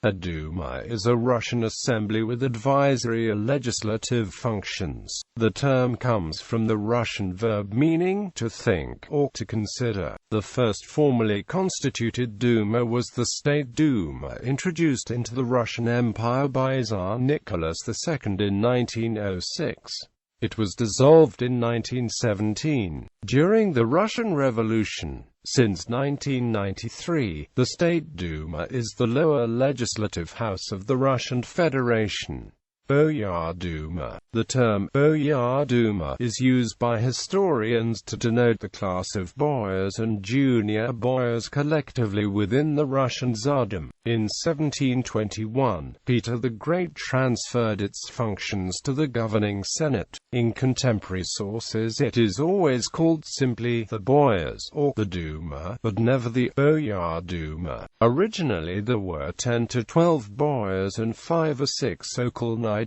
A Duma is a Russian assembly with advisory or legislative functions. The term comes from the Russian verb meaning to think or to consider. The first formally constituted Duma was the State Duma, introduced into the Russian Empire by Tsar Nicholas II in 1906. It was dissolved in 1917. During the Russian Revolution, since 1993, the State Duma is the lower legislative house of the Russian Federation. Boyar Duma. The term Boyar Duma is used by historians to denote the class of boyars and junior boyars collectively within the Russian Tsardom. In 1721, Peter the Great transferred its functions to the governing Senate. In contemporary sources it is always called simply the boyars or the Duma, but never the Boyar Duma. Originally there were 10 to 12 boyars and 5 or 6 okolnichi.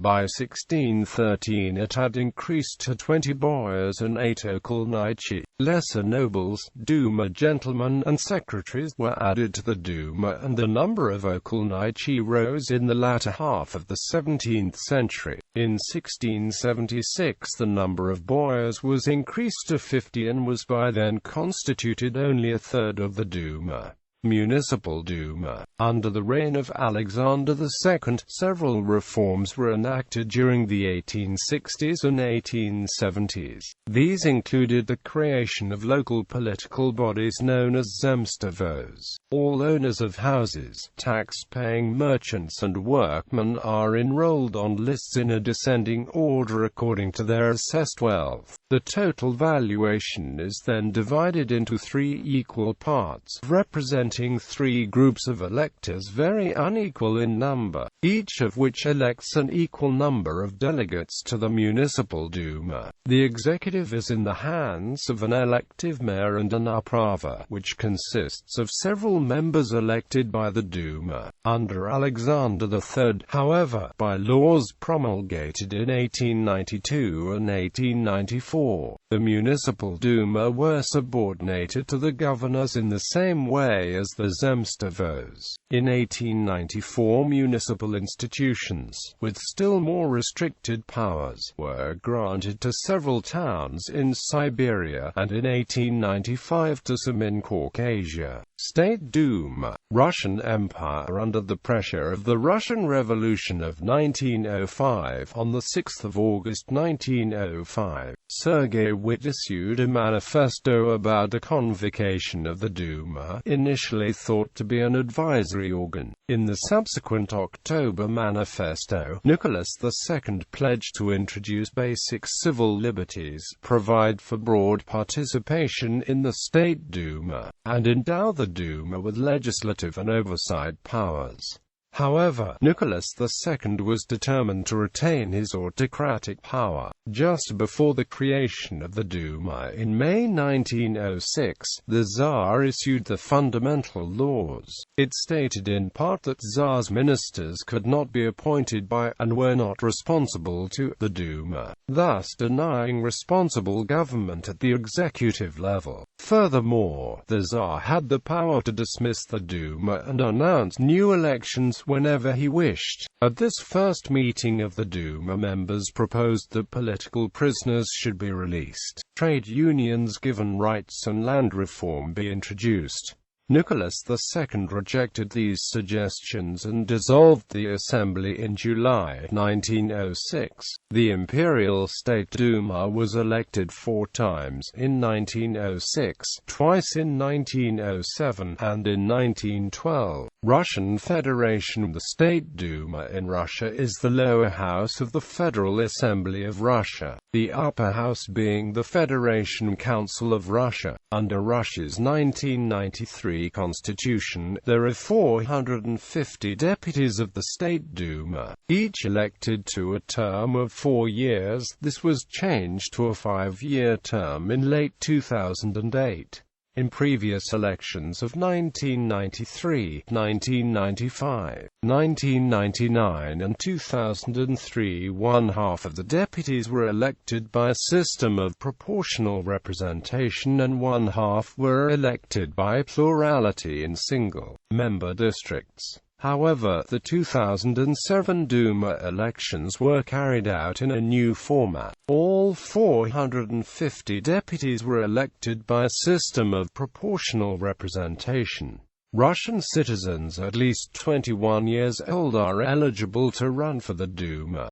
By 1613 it had increased to 20 boyars and 8 okolnichi. Lesser nobles, Duma gentlemen and secretaries were added to the Duma, and the number of okolnichi rose in the latter half of the 17th century. In 1676 the number of boyars was increased to 50 and was by then constituted only a third of the Duma. Municipal Duma. Under the reign of Alexander II, several reforms were enacted during the 1860s and 1870s. These included the creation of local political bodies known as zemstvos. All owners of houses, tax-paying merchants and workmen are enrolled on lists in a descending order according to their assessed wealth. The total valuation is then divided into 3 equal parts, representing 3 groups of electors very unequal in number, each of which elects an equal number of delegates to the Municipal Duma. The executive is in the hands of an elective mayor and an uprava, which consists of several members elected by the Duma. Under Alexander III, however, by laws promulgated in 1892 and 1894, the Municipal Duma were subordinated to the governors in the same way as the zemstvos. In 1894 municipal institutions, with still more restricted powers, were granted to several towns in Siberia, and in 1895 to some in Caucasia. State Duma. Russian Empire. Under the pressure of the Russian Revolution of 1905, on 6 August 1905, Sergei Witt issued a manifesto about the convocation of the Duma, initially thought to be an advisory organ. In the subsequent October manifesto, Nicholas II pledged to introduce basic civil liberties, provide for broad participation in the State Duma, and endow the Duma with legislative and oversight powers. However, Nicholas II was determined to retain his autocratic power. Just before the creation of the Duma in May 1906, the Tsar issued the fundamental laws. It stated in part that Tsar's ministers could not be appointed by, and were not responsible to, the Duma, thus denying responsible government at the executive level. Furthermore, the Tsar had the power to dismiss the Duma and announce new elections whenever he wished. At this first meeting of the Duma, members proposed that political prisoners should be released, trade unions given rights, and land reform be introduced. Nicholas II rejected these suggestions and dissolved the assembly in July 1906. The Imperial State Duma was elected 4 times, in 1906, twice in 1907, and in 1912. Russian Federation. The State Duma in Russia is the lower house of the Federal Assembly of Russia, the upper house being the Federation Council of Russia. Under Russia's 1993 constitution, there are 450 deputies of the State Duma, each elected to a term of 4 years. This was changed to a 5-year term in late 2008. In previous elections of 1993, 1995, 1999 and 2003, 1/2 of the deputies were elected by a system of proportional representation and 1/2 were elected by plurality in single-member districts. However, the 2007 Duma elections were carried out in a new format. All 450 deputies were elected by a system of proportional representation. Russian citizens at least 21 years old are eligible to run for the Duma.